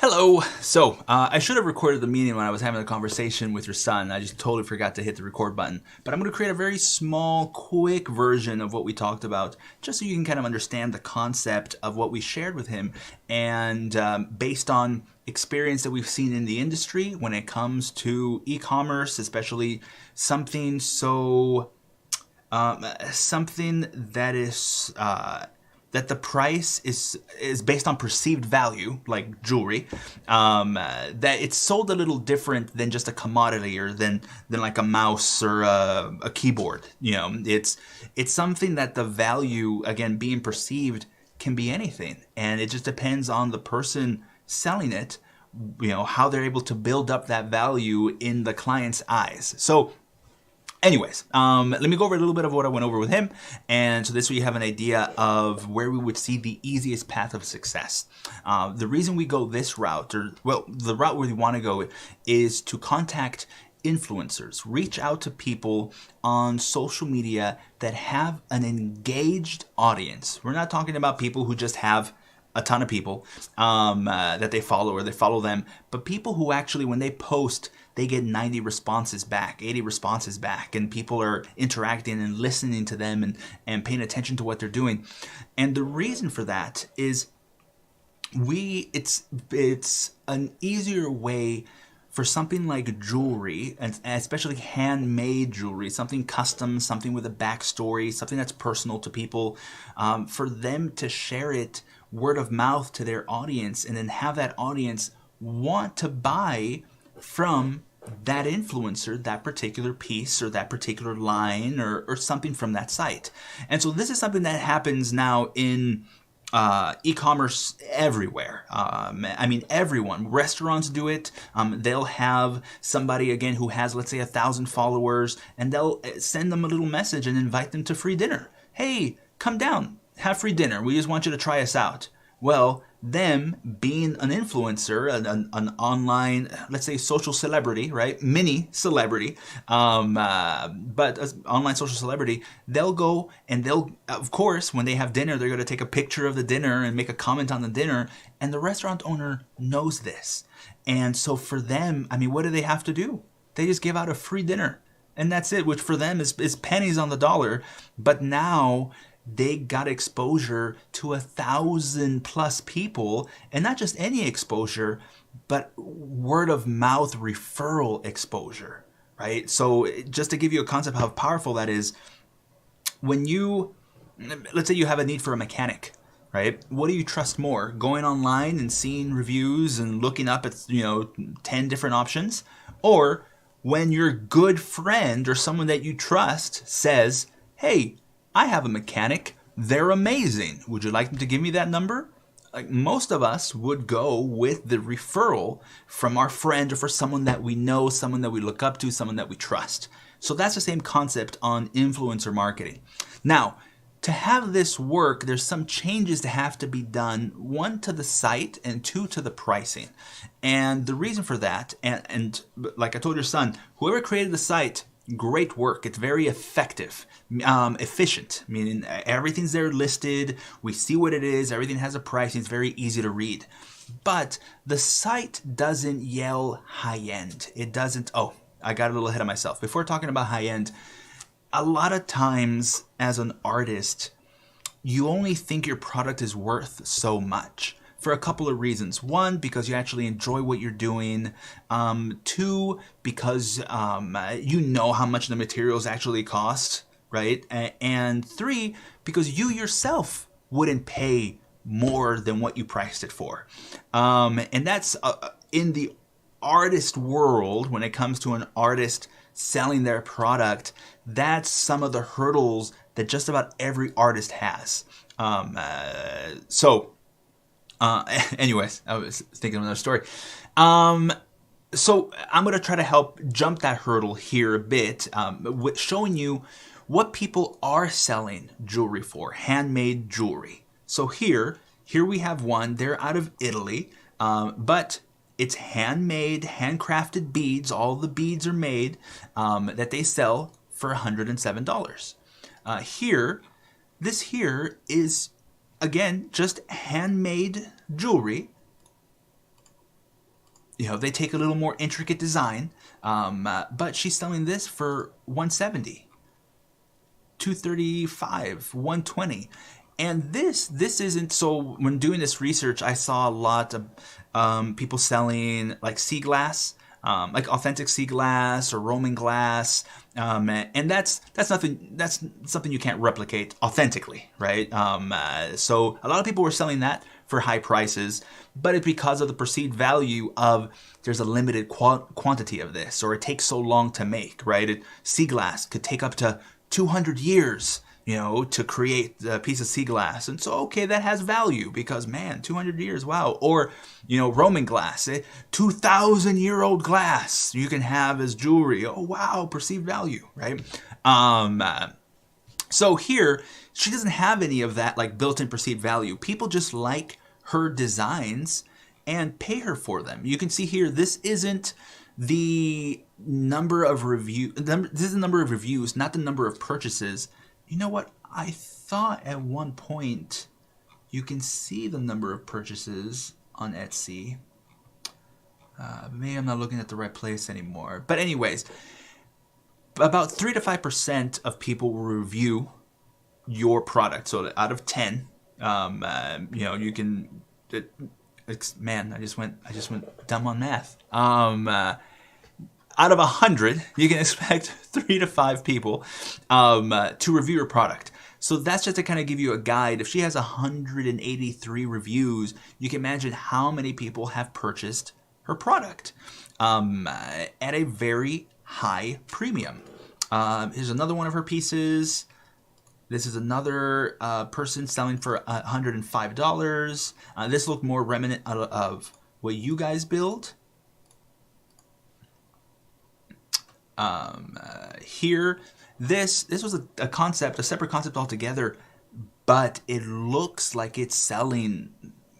Hello. So, I should have recorded the meeting when I was having a conversation with your son. I just totally forgot to hit the record button. But I'm going to create a very small, quick version of what we talked about, just so you can kind of understand the concept of what we shared with him. And based on experience that we've seen in the industry when it comes to e-commerce, especially something so something that is that the price is based on perceived value, like jewelry, that it's sold a little different than just a commodity or than like a mouse or a keyboard. You know, it's something that the value, again, being perceived, can be anything, and it just depends on the person selling it. You know, how they're able to build up that value in the client's eyes. So anyways, let me go over a little bit of what I went over with him, and so this way you have an idea of where we would see the easiest path of success. The reason we go this route, or well, the route where we want to go, is to contact influencers. Reach out to people on social media that have an engaged audience. We're not talking about people who just have a ton of people that they follow or they follow them, but people who actually, when they post, they get 90 responses back, 80 responses back, and people are interacting and listening to them and paying attention to what they're doing. And the reason for that is it's an easier way for something like jewelry, and especially handmade jewelry, something custom, something with a backstory, something that's personal to people, for them to share it word of mouth to their audience, and then have that audience want to buy from that influencer that particular piece or that particular line or something from that site. And so this is something that happens now in e-commerce everywhere. I mean, everyone. Restaurants do it. They'll have somebody, again, who has, let's say, 1,000 followers, and they'll send them a little message and invite them to free dinner. Hey, come down, have free dinner. We just want you to try us out. Well, them being an influencer, an online, let's say, social celebrity, right? Mini celebrity, but an online social celebrity, they'll go and they'll, of course, when they have dinner, they're going to take a picture of the dinner and make a comment on the dinner, and the restaurant owner knows this. And so for them, I mean, what do they have to do? They just give out a free dinner, and that's it, which for them is pennies on the dollar. But now they got exposure to 1,000+ people, and not just any exposure, but word of mouth referral exposure, right? So just to give you a concept of how powerful that is, when you, let's say you have a need for a mechanic, right? What do you trust more? Going online and seeing reviews and looking up at, 10 different options? Or when your good friend or someone that you trust says, hey, I have a mechanic, they're amazing, would you like them to give me that number? Like, most of us would go with the referral from our friend or for someone that we know, someone that we look up to, someone that we trust. So that's the same concept on influencer marketing. Now, to have this work, there's some changes that have to be done, one to the site and two to the pricing. And the reason for that, and like I told your son, whoever created the site, great work. It's very effective, efficient, meaning everything's there listed. We see what it is. Everything has a price. It's very easy to read. But the site doesn't yell high end. It doesn't. Oh, I got a little ahead of myself. Before talking about high end, a lot of times as an artist, you only think your product is worth so much. For a couple of reasons. One, because you actually enjoy what you're doing. Two, because you know how much the materials actually cost, right? And three, because you yourself wouldn't pay more than what you priced it for. And that's in the artist world, when it comes to an artist selling their product, that's some of the hurdles that just about every artist has. Anyways, I was thinking of another story. So I'm going to try to help jump that hurdle here a bit, with showing you what people are selling jewelry for, handmade jewelry. So here we have one. They're out of Italy, but it's handmade, handcrafted beads. All the beads are made, that they sell for $107. This here is, again, just handmade jewelry they take a little more intricate design, but she's selling this for 170, 235, 120. And this isn't, so when doing this research, I saw a lot of people selling like sea glass, like authentic sea glass or Roman glass, and that's something you can't replicate authentically, right? So a lot of people were selling that for high prices, but it's because of the perceived value of there's a limited quantity of this, or it takes so long to make, right? Sea glass could take up to 200 years, to create a piece of sea glass. And so, okay, that has value because, man, 200 years, wow. Or, Roman glass, 2,000-year-old glass you can have as jewelry. Oh, wow, perceived value, right? So here, she doesn't have any of that, like, built-in perceived value. People just like her designs and pay her for them. You can see here, this isn't the number of reviews. This is the number of reviews, not the number of purchases. You know what? I thought at one point you can see the number of purchases on Etsy. Maybe I'm not looking at the right place anymore. But anyways, about 3 to 5% of people will review your product. So out of 10, you can. Man, I just went dumb on math. Out of 100, you can expect 3 to 5 people to review your product. So that's just to kind of give you a guide. If she has 183 reviews, you can imagine how many people have purchased her product at a very high premium. Here's another one of her pieces. This is another person selling for $105. This looked more remnant of what you guys build. Here, this was a concept, a separate concept altogether, but it looks like it's selling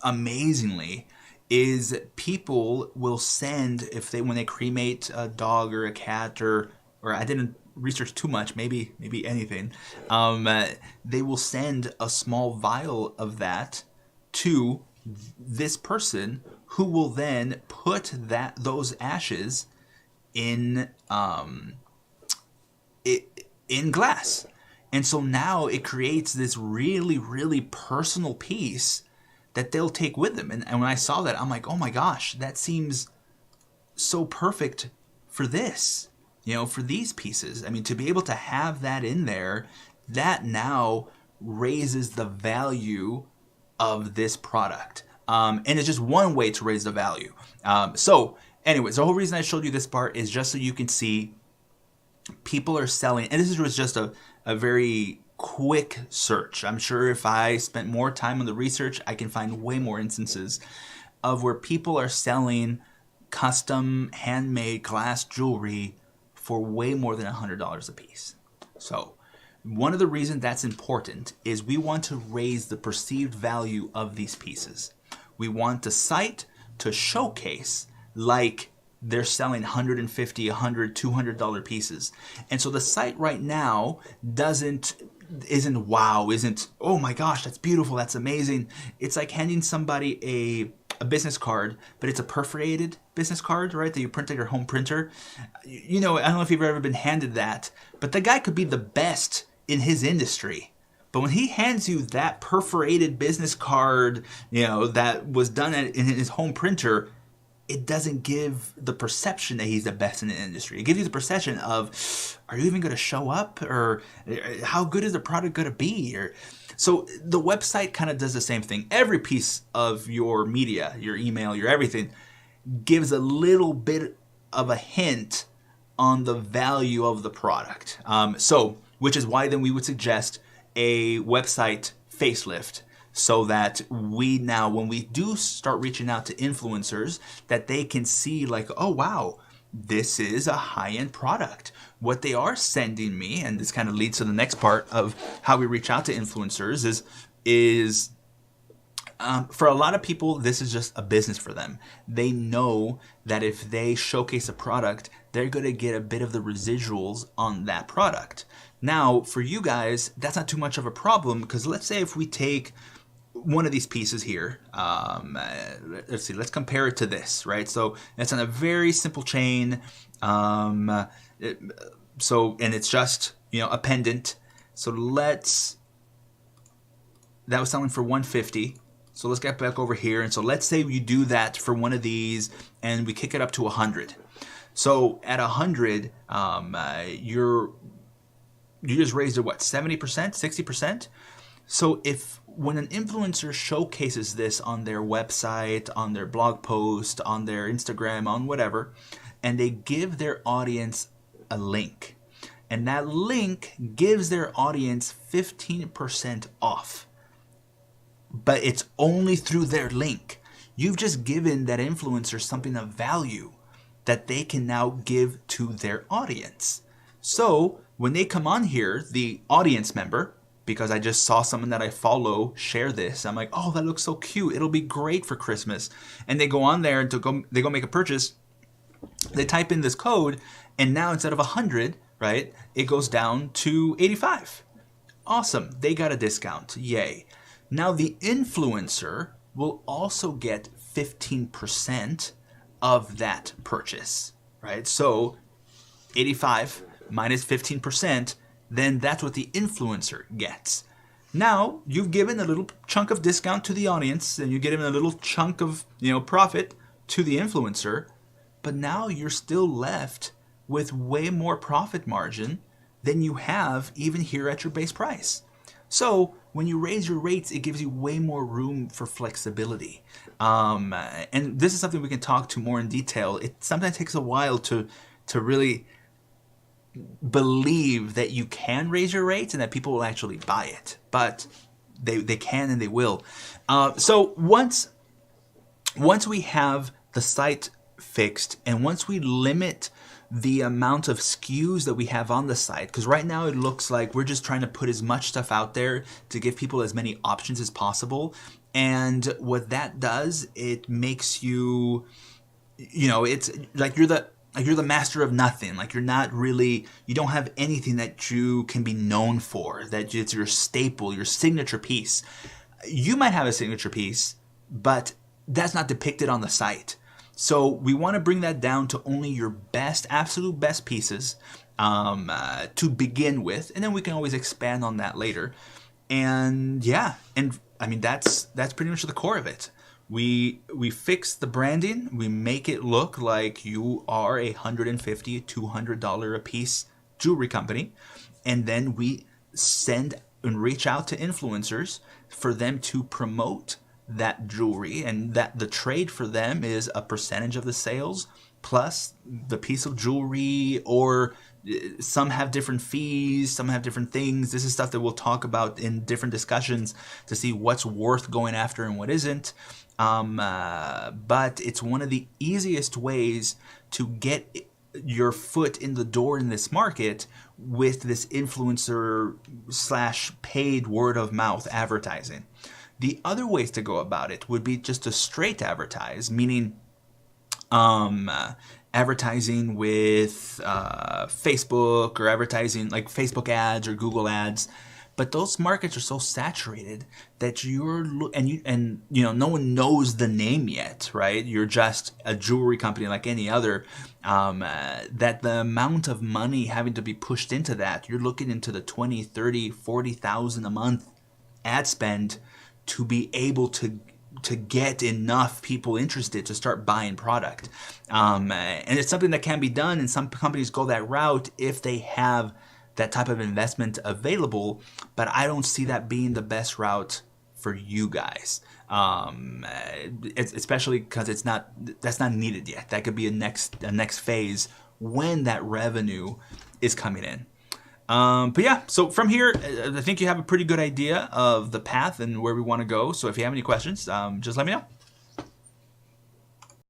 amazingly. Is people will send, when they cremate a dog or a cat, or I didn't research too much, maybe anything, they will send a small vial of that to this person, who will then put those ashes in glass. And so now it creates this really, really personal piece that they'll take with them. And when I saw that, I'm like, oh my gosh, that seems so perfect for this, for these pieces. I mean, to be able to have that in there, that now raises the value of this product. And it's just one way to raise the value. So anyways, the whole reason I showed you this part is just so you can see people are selling, and this was just a very quick search. I'm sure if I spent more time on the research, I can find way more instances of where people are selling custom handmade glass jewelry for way more than $100 a piece. So one of the reasons that's important is we want to raise the perceived value of these pieces. We want the site to showcase like they're selling $150, $100, $200 pieces. And so the site right now isn't wow, isn't, oh my gosh, that's beautiful, that's amazing. It's like handing somebody a business card, but it's a perforated business card, right, that you print at your home printer. I don't know if you've ever been handed that, but the guy could be the best in his industry. But when he hands you that perforated business card, that was done in his home printer, it doesn't give the perception that he's the best in the industry. It gives you the perception of, are you even going to show up? Or how good is the product going to be? So the website kind of does the same thing. Every piece of your media, your email, your everything, gives a little bit of a hint on the value of the product. Which is why then we would suggest a website facelift, so that when we do start reaching out to influencers, that they can see like, oh wow, this is a high-end product. What they are sending me, and this kind of leads to the next part of how we reach out to influencers, is for a lot of people, this is just a business for them. They know that if they showcase a product, they're going to get a bit of the residuals on that product. Now, for you guys, that's not too much of a problem, because let's say if we take one of these pieces here. Let's see. Let's compare it to this, right? So it's on a very simple chain. And it's just, a pendant. So that was selling for 150. So let's get back over here. And so let's say you do that for one of these and we kick it up to 100. So at 100, you just raised it, what, 70%, 60%? So when an influencer showcases this on their website, on their blog post, on their Instagram, on whatever, and they give their audience a link, and that link gives their audience 15% off, but it's only through their link. You've just given that influencer something of value that they can now give to their audience. So when they come on here, the audience member, because I just saw someone that I follow share this, I'm like, oh, that looks so cute, it'll be great for Christmas. And they go on there and they go make a purchase. They type in this code, and now instead of 100, right, it goes down to 85. Awesome, they got a discount, yay. Now the influencer will also get 15% of that purchase, right? So 85 minus 15%, then that's what the influencer gets. Now you've given a little chunk of discount to the audience, and you get him a little chunk of profit to the influencer, but now you're still left with way more profit margin than you have even here at your base price. So when you raise your rates, it gives you way more room for flexibility. And this is something we can talk to more in detail. It sometimes takes a while to really believe that you can raise your rates and that people will actually buy it, but they can and they will. So once we have the site fixed, and once we limit the amount of SKUs that we have on the site, because right now it looks like we're just trying to put as much stuff out there to give people as many options as possible. And what that does, it makes you, it's like you're the master of nothing. Like you don't have anything that you can be known for, that it's your staple, your signature piece. You might have a signature piece, but that's not depicted on the site. So we want to bring that down to only your absolute best pieces to begin with, and then we can always expand on that later. And yeah, and I mean that's pretty much the core of it. We fix the branding, we make it look like you are a $150, $200 a piece jewelry company, and then we send and reach out to influencers for them to promote that jewelry, and that the trade for them is a percentage of the sales plus the piece of jewelry, or some have different fees, some have different things. This is stuff that we'll talk about in different discussions to see what's worth going after and what isn't. But it's one of the easiest ways to get your foot in the door in this market with this influencer / paid word of mouth advertising. The other ways to go about it would be just to straight advertise, meaning advertising with Facebook, or advertising like Facebook ads or Google ads. But those markets are so saturated that no one knows the name yet, right? You're just a jewelry company like any other. That the amount of money having to be pushed into that, you're looking into the 20, 30, 40,000 a month ad spend to be able to get enough people interested to start buying product. And it's something that can be done, and some companies go that route if they have that type of investment available, but I don't see that being the best route for you guys. Especially because that's not needed yet. That could be a next phase when that revenue is coming in. But yeah, so from here, I think you have a pretty good idea of the path and where we want to go. So if you have any questions, just let me know.